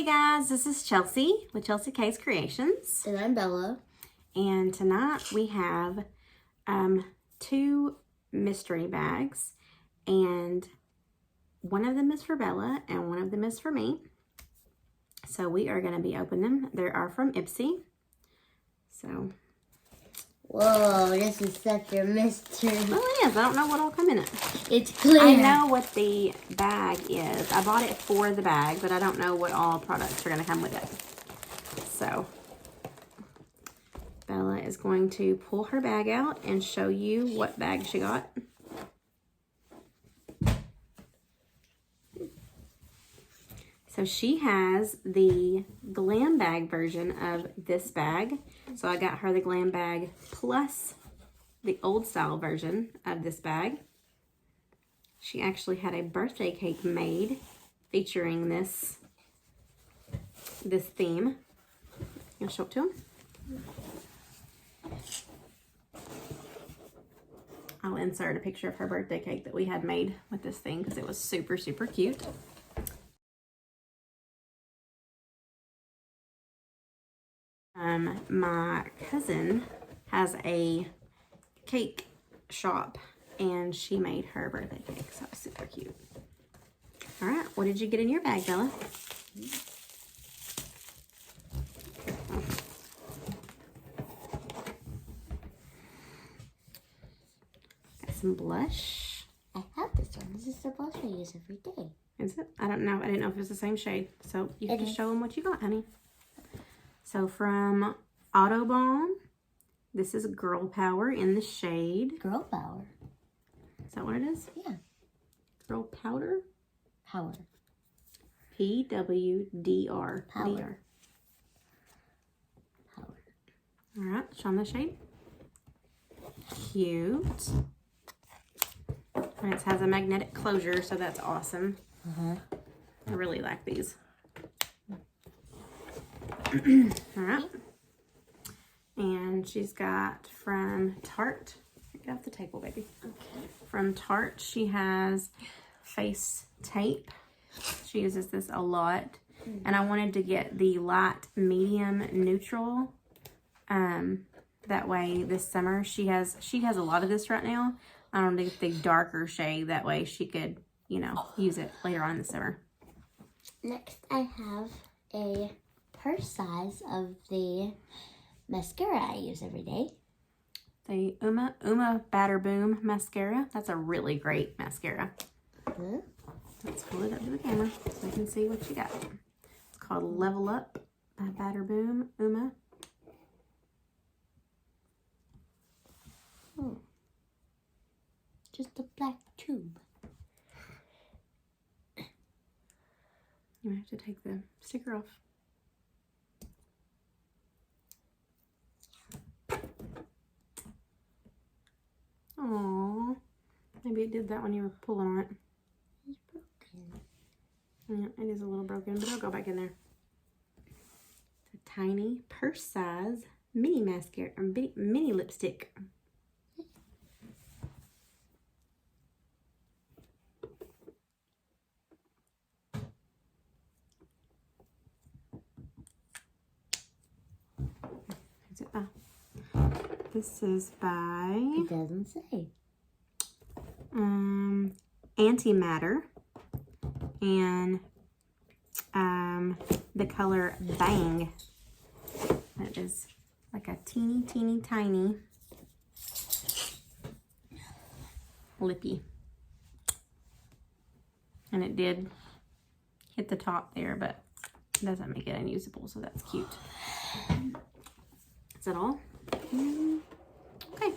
Hey guys, this is Chelsea with Chelsea K's Creations. And I'm Bella. And tonight we have two mystery bags. And one of them is for Bella and one of them is for me. So we are going to be opening them. They are from Ipsy. So. Whoa, this is such a mystery. Well, it is. I don't know what will come in it. It's clear. I know what the bag is. I bought it for the bag, but I don't know what all products are going to come with it. So, Bella is going to pull her bag out and show you what bag she got. So she has the glam bag version of this bag. So I got her the glam bag plus the old style version of this bag. She actually had a birthday cake made featuring this theme. I'll show it to them. I'll insert a picture of her birthday cake that we had made with this thing because it was super, super cute. My cousin has a cake shop and she made her birthday cake, so it was super cute. All right, what did you get in your bag, Bella? Got some blush. I have this one. This is the blush I use every day. Is it? I don't know. I didn't know if it was the same shade. So you can just show them what you got, honey. So from Autobalm, this is Girl Power in the shade. Girl Power. Is that what it is? Yeah. Girl Powder? Power. P-W-D-R. Power. D-R. Power. All right, show them the shade. Cute. And it has a magnetic closure, so that's awesome. I really like these. All right. And she's got from Tarte. Get off the table, baby. Okay. From Tarte, she has face tape. She uses this a lot. And I wanted to get the light, medium, neutral. That way this summer, she has a lot of this right now. I don't want to get the darker shade. That way she could, you know, use it later on in the summer. Next, I have a purse size of the mascara I use every day. The Uma Batter Boom mascara. That's a really great mascara. Let's hold it up to the camera so you can see what you got. It's called Level Up by Batter Boom Uma. Just a black tube. You have to take the sticker off. Aww. Maybe it did that when you were pulling on it. It's broken. Yeah, it is a little broken, but it'll go back in there. It's a tiny purse size mini mascara, or mini lipstick. Who's it by? This is by... It doesn't say. Antimatter. And the color Bang. That is like a teeny, teeny, tiny lippy. And it did hit the top there, but it doesn't make it unusable, so that's cute. Is that all? Okay.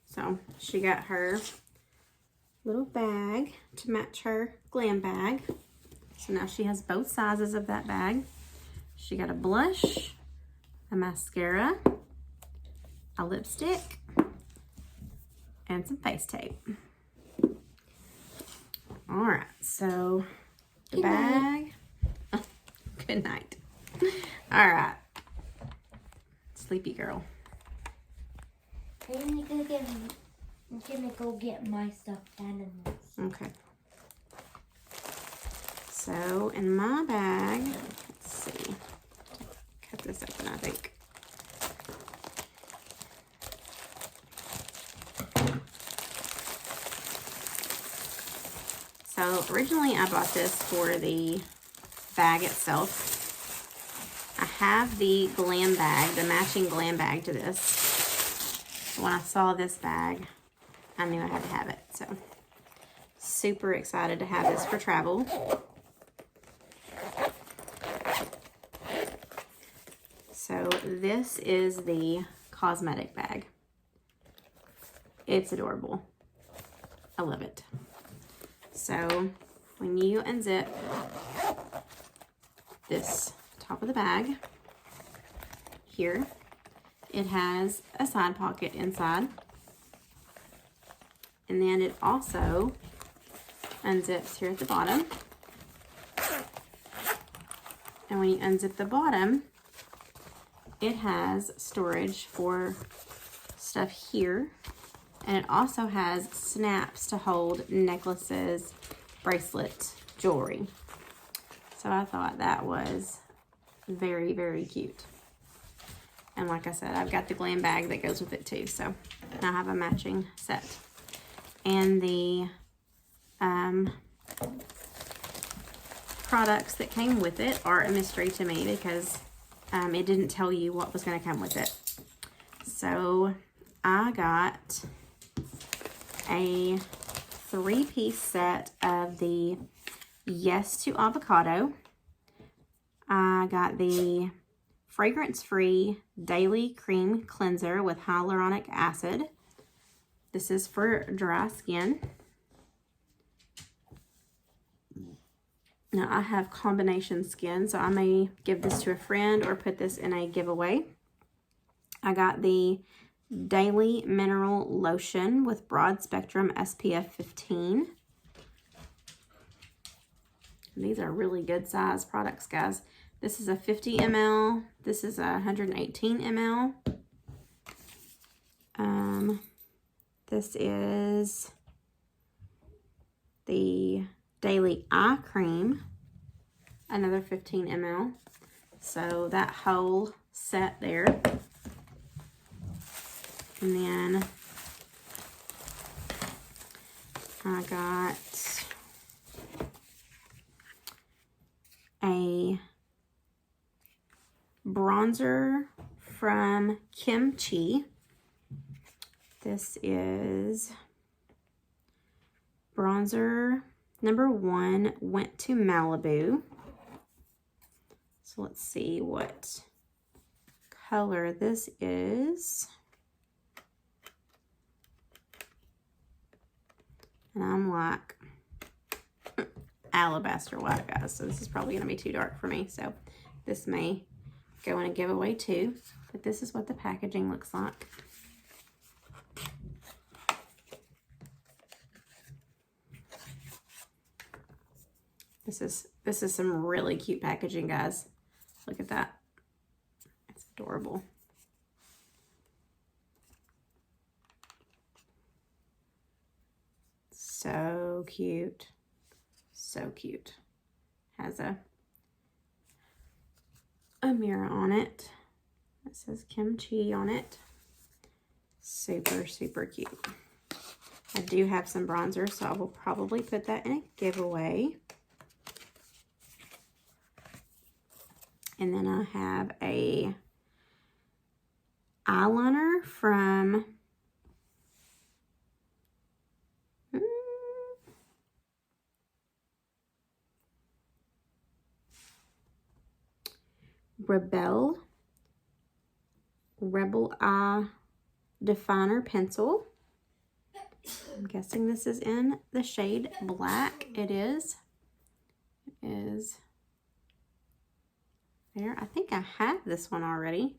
So she got her little bag to match her glam bag. So now she has both sizes of that bag. She got a blush, a mascara, a lipstick, and some face tape. All right, so the bag. Oh, good night. All right, sleepy girl. I'm gonna go get my stuffed animals. Okay. So in my bag, So originally I bought this for the bag itself. I have the glam bag, the matching glam bag to this. When I saw this bag, I knew I had to have it. So super excited to have this for travel. So this is the cosmetic bag. It's adorable. I love it. So when you unzip this top of the bag here, it has a side pocket inside. And then it also unzips here at the bottom. And when you unzip the bottom, it has storage for stuff here. And it also has snaps to hold necklaces, bracelets, jewelry. So I thought that was very, very cute. And like I said, I've got the glam bag that goes with it too. So I have a matching set. And the products that came with it are a mystery to me because it didn't tell you what was going to come with it. So I got a 3-piece set of the Yes to Avocado. I got the fragrance-free daily cream cleanser with hyaluronic acid. This is for dry skin. Now I have combination skin, so I may give this to a friend or put this in a giveaway. I got the daily mineral lotion with broad spectrum SPF 15. These are really good size products, guys. This is a 50 ml. This is a 118 ml. This is the daily eye cream, another 15 ml. So that whole set there. And then I got a bronzer from Kimchi. This is bronzer number 1, Went to Malibu. So let's see what color this is. And I'm like alabaster white, guys. So this is probably going to be too dark for me. So this may go in a giveaway too. But this is what the packaging looks like. This is some really cute packaging, guys. Look at that. It's adorable. So cute. So cute. Has a mirror on it. It says Kimchi on it. Super, super cute. I do have some bronzer, so I will probably put that in a giveaway. And then I have a eyeliner from Rebel Eye Definer Pencil. I'm guessing this is in the shade black. It is. It is there. I think I have this one already.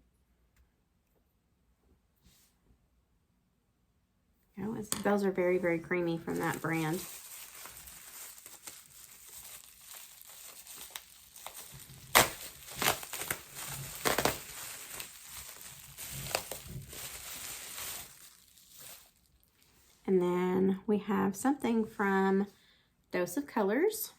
Oh, those are very, very creamy from that brand. And then we have something from Dose of Colors.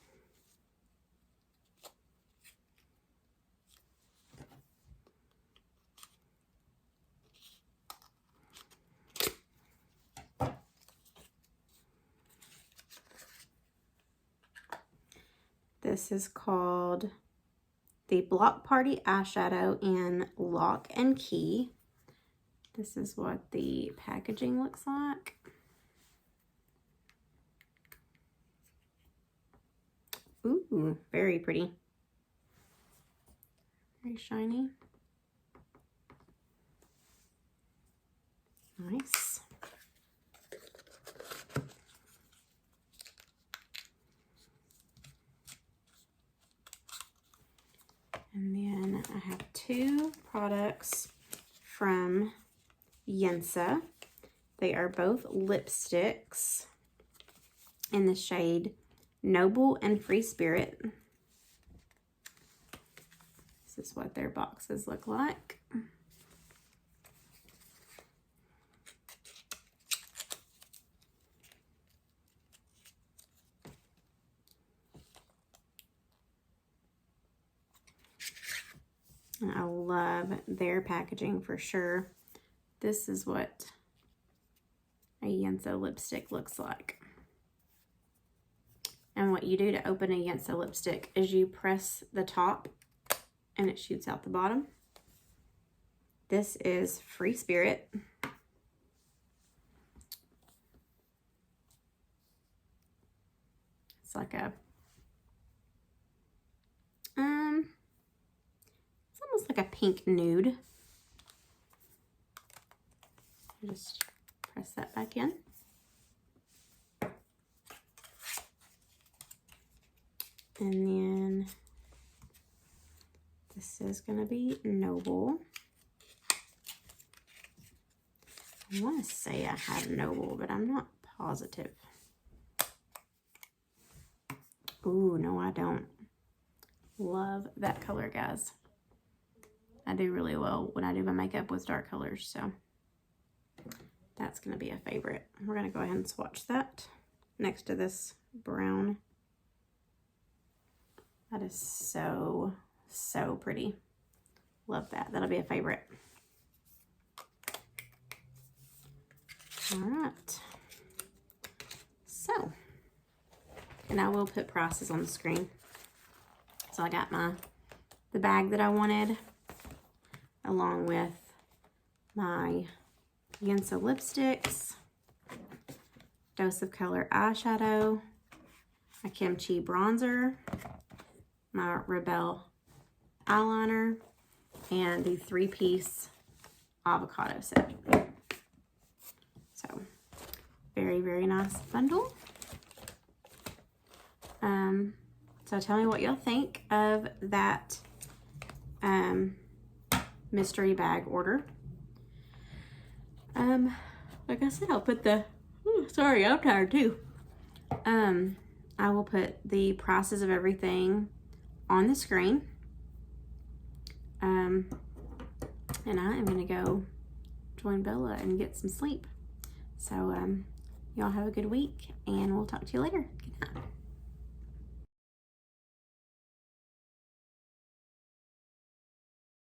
This is called the Block Party Eyeshadow in Lock and Key. This is what the packaging looks like. Ooh, very pretty. Very shiny. Nice. And then I have two products from Ipsy. They are both lipsticks in the shade Noble and Free Spirit. This is what their boxes look like. And I love their packaging for sure. This is what a Ipsy lipstick looks like. And what you do to open a Ipsy lipstick is you press the top and it shoots out the bottom. This is Free Spirit. It's like a, it's almost like a pink nude. Just press that back in. And then this is going to be Noble. I want to say I have Noble, but I'm not positive. Ooh, no, I don't. Love that color, guys. I do really well when I do my makeup with dark colors, so that's going to be a favorite. We're going to go ahead and swatch that next to this brown. That is so, so pretty. Love that. That'll be a favorite. All right. So, and I will put prices on the screen. So I got the bag that I wanted, along with my Ipsy lipsticks, Dose of Color eyeshadow, my Kimchi bronzer, my Rebelle eyeliner, and the 3-piece avocado set. So, very, very nice bundle. So tell me what y'all think of that mystery bag order. Like I said, I'll put the, sorry, I'm tired too. I will put the prices of everything on the screen. And I am gonna go join Bella and get some sleep. So y'all have a good week, and we'll talk to you later. Good night.